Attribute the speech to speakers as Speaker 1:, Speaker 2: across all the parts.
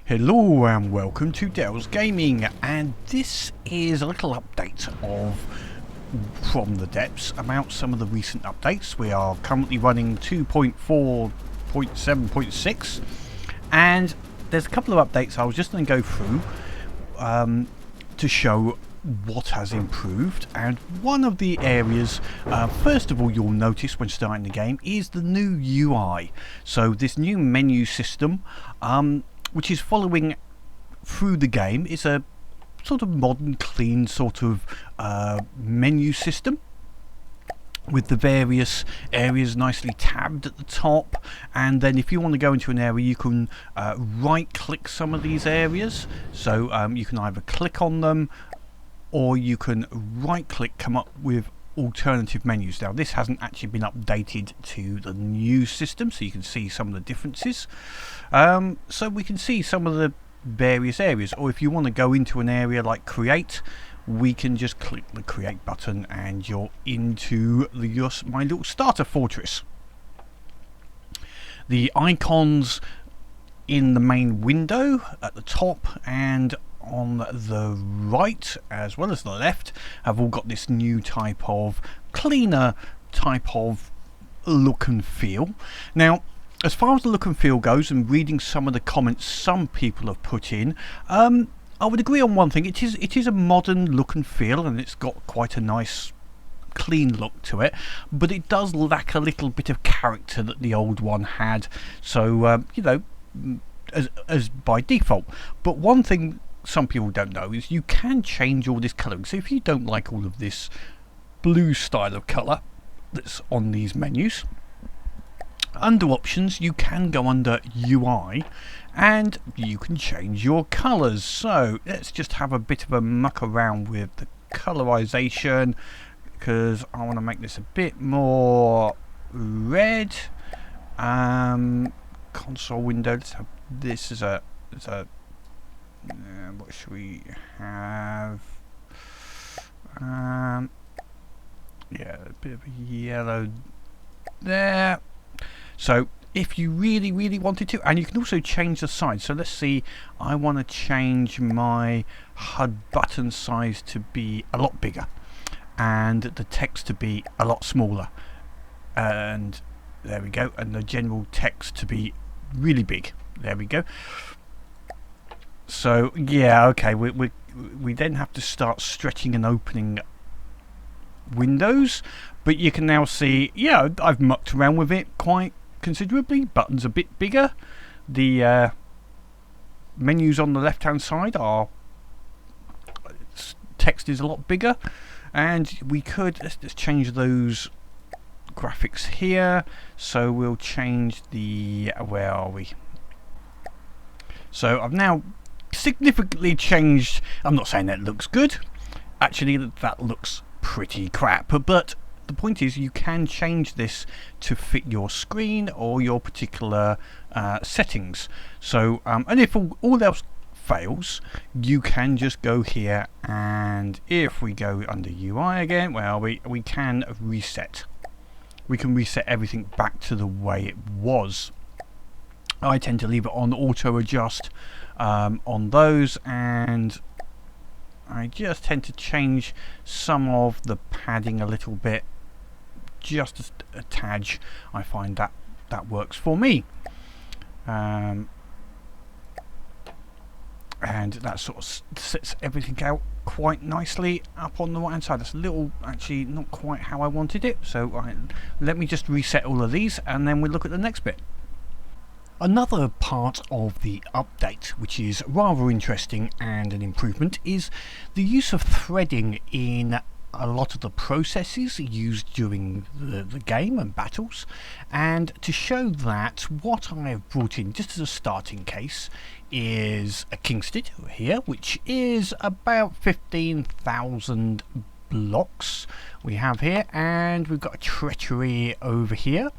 Speaker 1: Hello and welcome to Dell's Gaming, and this is a little update from the depths about some of the recent updates. We are currently running 2.4.7.6 and there's a couple of updates I was just going to go through to show what has improved. And one of the areas, first of all, you'll notice when starting the game is the new UI. So this new menu system, which is following through the game, is a sort of modern, clean sort of menu system with the various areas nicely tabbed at the top. And then if you want to go into an area, you can right click some of these areas. So you can either click on them or you can right click, come up with alternative menus. Now this hasn't actually been updated to the new system, so you can see some of the differences. So we can see some of the various areas, or if you want to go into an area like create, we can just click the create button and you're into my little starter fortress. The icons in the main window at the top and on the right as well as the left have all got this new type of cleaner type of look and feel. Now as far as the look and feel goes, and reading some of the comments some people have put in, I would agree on one thing. It is a modern look and feel, and it's got quite a nice clean look to it, but it does lack a little bit of character that the old one had, so you know, as by default. But one thing some people don't know is you can change all this colouring. So if you don't like all of this blue style of colour that's on these menus, under options you can go under UI and you can change your colours. So let's just have a bit of a muck around with the colorization, because I want to make this a bit more red. Console window, let's have this as a what should we have? Yeah, a bit of a yellow there. So if you really wanted to, and you can also change the size. So let's see, I want to change my HUD button size to be a lot bigger and the text to be a lot smaller, and there we go, and the general text to be really big. There we go. So yeah, okay, we then have to start stretching and opening windows, but you can now see, yeah, I've mucked around with it quite considerably. Buttons a bit bigger, the menus on the left hand side are, text is a lot bigger, and we could, let's change those graphics here. So we'll change the, where are we? So I've now significantly changed. I'm not saying that looks good, actually that looks pretty crap, but the point is you can change this to fit your screen or your particular settings. So and if all else fails, you can just go here, and if we go under UI again, well, we can reset. We can reset everything back to the way it was. I tend to leave it on auto adjust on those, and I just tend to change some of the padding a little bit, just a tad. I find that works for me, and that sort of sets everything out quite nicely up on the right hand side. That's a little, actually not quite how I wanted it, so let me just reset all of these and then we'll look at the next bit. Another part of the update which is rather interesting and an improvement is the use of threading in a lot of the processes used during the game and battles. And to show that, what I have brought in just as a starting case is a Kingston here, which is about 15,000 blocks we have here, and we've got a treachery over here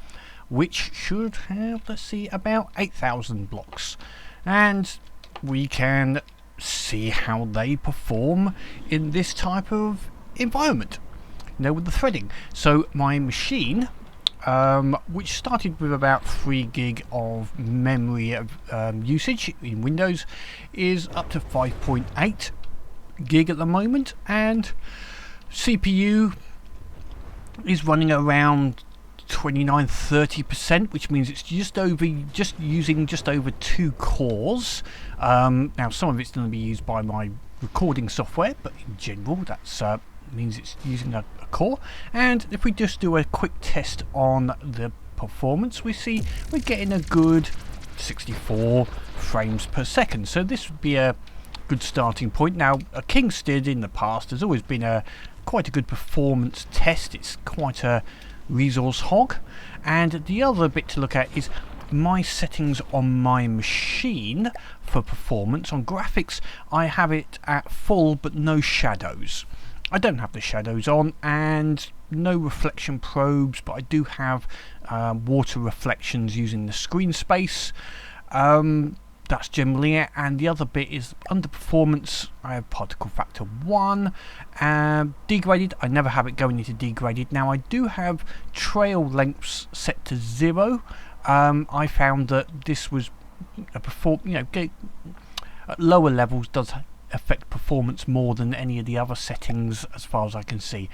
Speaker 1: which should have, let's see, about 8,000 blocks, and we can see how they perform in this type of environment, you know, with the threading. So my machine which started with about 3 gig of memory usage in Windows, is up to 5.8 gig at the moment, and CPU is running around 29-30%, which means it's just using just over 2 cores. Now some of it's going to be used by my recording software, but in general that's means it's using a core. And if we just do a quick test on the performance, we see we're getting a good 64 frames per second, so this would be a good starting point. Now a Kingston in the past has always been quite a good performance test. It's quite a resource hog. And the other bit to look at is my settings on my machine for performance. On graphics I have it at full but no shadows. I don't have the shadows on, and no reflection probes, but I do have water reflections using the screen space. That's generally it. And the other bit is under performance I have particle factor 1. Degraded, I never have it going into degraded. Now I do have trail lengths set to 0. I found that this was at lower levels does affect performance more than any of the other settings as far as I can see.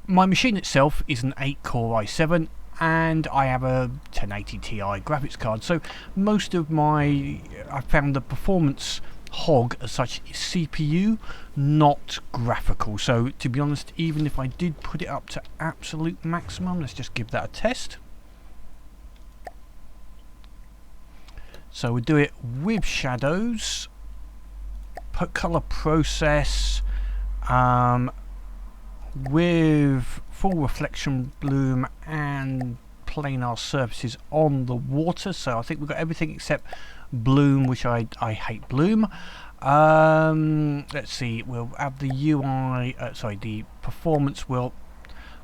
Speaker 1: My machine itself is an 8-core i7, and I have a 1080 Ti graphics card, so most of I found the performance hog as such is CPU, not graphical. So to be honest, even if I did put it up to absolute maximum, let's just give that a test. So we'll do it with shadows, put color process, with full reflection bloom and planar surfaces on the water. So I think we've got everything except bloom, which I hate bloom. Let's see, we'll have the UI, the performance, we'll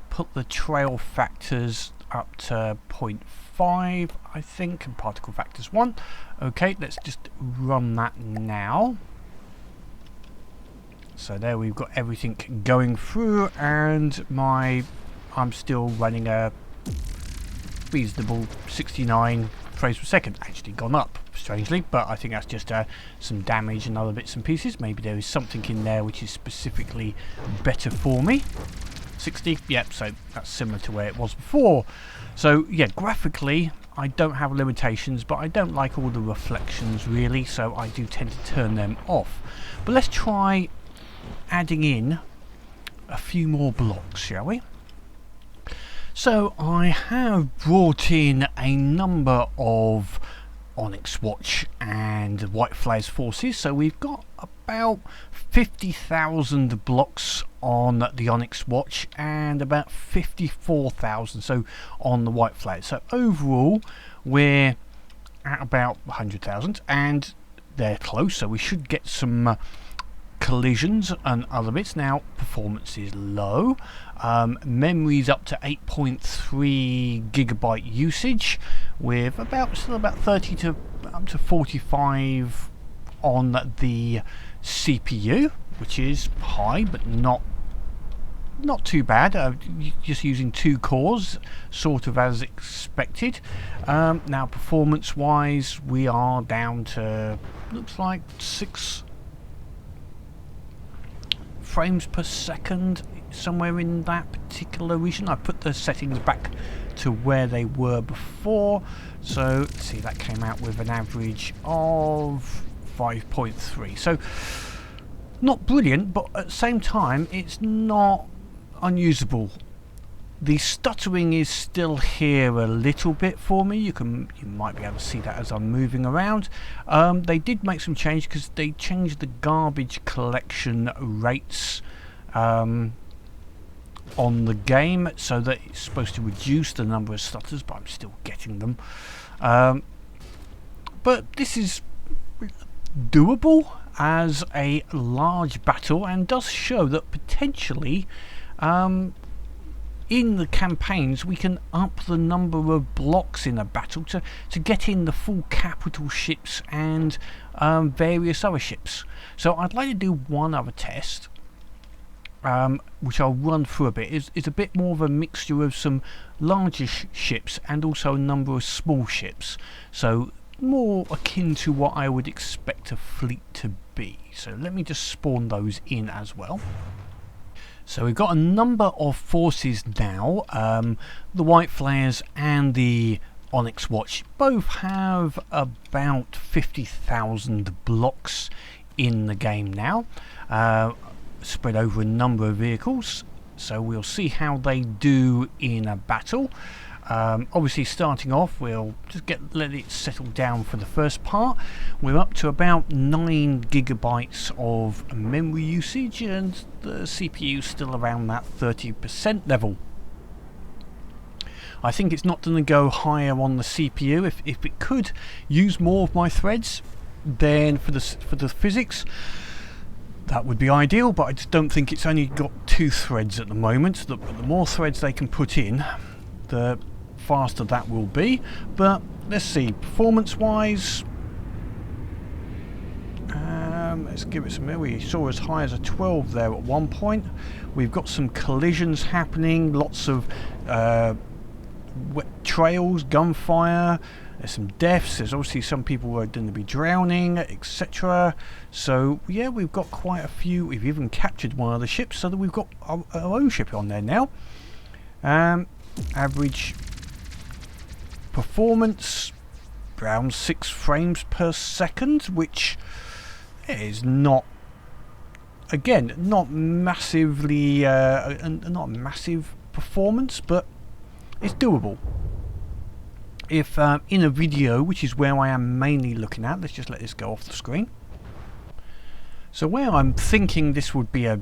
Speaker 1: put the trail factors up to 0.5 I think, and particle factors 1. Okay, let's just run that now. So there we've got everything going through, and I'm still running a reasonable 69 frames per second. Actually gone up strangely, but I think that's just some damage and other bits and pieces. Maybe there is something in there which is specifically better for me. 60, yep, so that's similar to where it was before. So yeah, graphically I don't have limitations, but I don't like all the reflections really, so I do tend to turn them off. But let's try adding in a few more blocks, shall we? So I have brought in a number of Onyx Watch and White Flares forces, so we've got about 50,000 blocks on the Onyx Watch and about 54,000 so on the White Flares. So overall we're at about 100,000, and they're close, so we should get some collisions and other bits. Now performance is low, memory's up to 8.3 gigabyte usage, with still about 30 to up to 45 on the CPU, which is high but not too bad. Just using 2 cores, sort of as expected. Now performance wise we are down to, looks like 6 frames per second, somewhere in that particular region. I put the settings back to where they were before, so let's see, that came out with an average of 5.3. so not brilliant, but at the same time it's not unusable. The stuttering is still here a little bit for me. You might be able to see that as I'm moving around. They did make some change because they changed the garbage collection rates on the game, so that it's supposed to reduce the number of stutters, but I'm still getting them. But this is doable as a large battle, and does show that potentially in the campaigns we can up the number of blocks in a battle to get in the full capital ships and various other ships. So I'd like to do one other test. which I'll run through a bit, is a bit more of a mixture of some larger ships and also a number of small ships. So more akin to what I would expect a fleet to be. So let me just spawn those in as well. So we've got a number of forces now. The White Flares and the Onyx Watch both have about 50,000 blocks in the game now, spread over a number of vehicles, so we'll see how they do in a battle. Obviously starting off, we'll just let it settle down for the first part. We're up to about 9 gigabytes of memory usage, and the CPU is still around that 30% level. I think it's not going to go higher on the CPU. If it could use more of my threads, then for the physics, that would be ideal, but I just don't think it's only got 2 threads at the moment. The more threads they can put in, the faster that will be. But let's see, performance wise, let's give it some. We saw as high as a 12 there at one point. We've got some collisions happening, lots of wet trails, gunfire. There's some deaths. There's obviously some people who are going to be drowning, etc. So yeah, we've got quite a few. We've even captured one of the ships, so that we've got our own ship on there now. Average performance around 6 frames per second, which is not, again, not massively, not massive performance, but it's doable. If in a video, which is where I am mainly looking at, let's just let this go off the screen. So where I'm thinking this would be a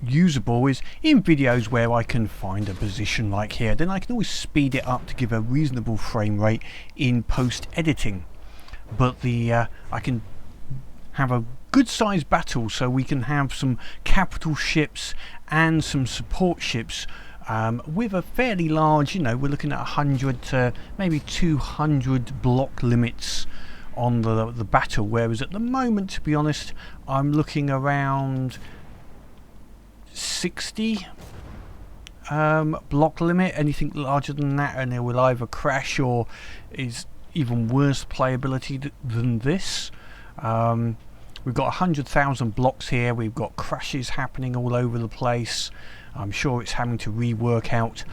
Speaker 1: usable is in videos where I can find a position like here. Then I can always speed it up to give a reasonable frame rate in post editing. But I can have a good sized battle, so we can have some capital ships and some support ships. With a fairly large, we're looking at 100 to maybe 200 block limits on the battle, whereas at the moment, to be honest, I'm looking around 60 block limit. Anything larger than that and it will either crash or is even worse playability than this. We've got 100,000 blocks here. We've got crashes happening all over the place. I'm sure it's having to rework out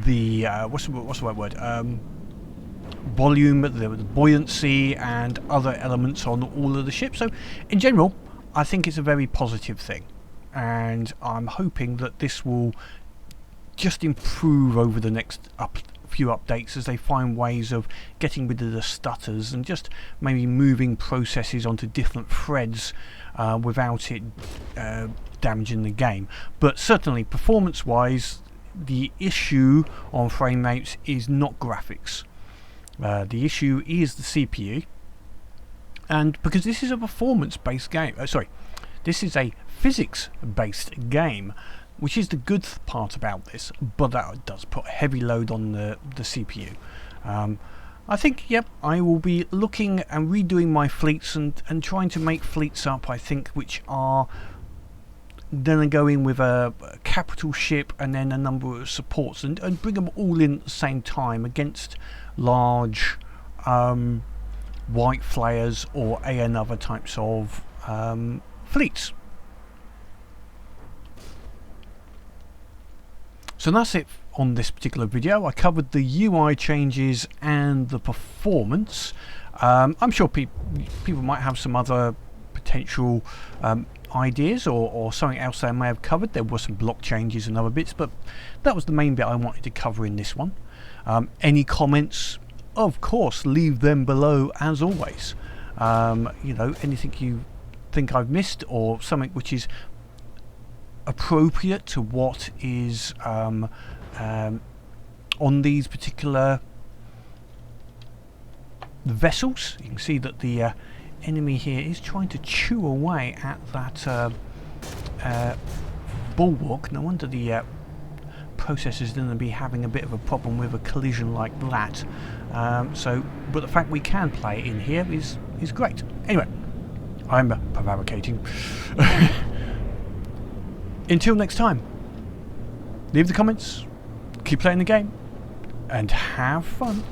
Speaker 1: the what's the right word? Volume, the buoyancy, and other elements on all of the ships. So, in general, I think it's a very positive thing, and I'm hoping that this will just improve over the next few updates as they find ways of getting rid of the stutters and just maybe moving processes onto different threads without it damaging the game. But certainly performance wise, the issue on frame rates is not graphics. The issue is the CPU, and because this is a performance based game, this is a physics based game, which is the good part about this, but that does put a heavy load on the CPU. I think, yep, I will be looking and redoing my fleets and trying to make fleets up, I think, which are then go in with a capital ship and then a number of supports and bring them all in at the same time against large white flares or other types of fleets. So that's it on this particular video. I covered the UI changes and the performance. I'm sure people might have some other potential ideas or something else they may have covered. There were some block changes and other bits, but that was the main bit I wanted to cover in this one. Any comments, of course, leave them below as always. Anything you think I've missed or something which is appropriate to what is on these particular vessels. You can see that the enemy here is trying to chew away at that bulwark. No wonder the processor is going to be having a bit of a problem with a collision like that. But the fact we can play in here is great. Anyway, I'm prevaricating. Until next time, leave the comments, keep playing the game, and have fun.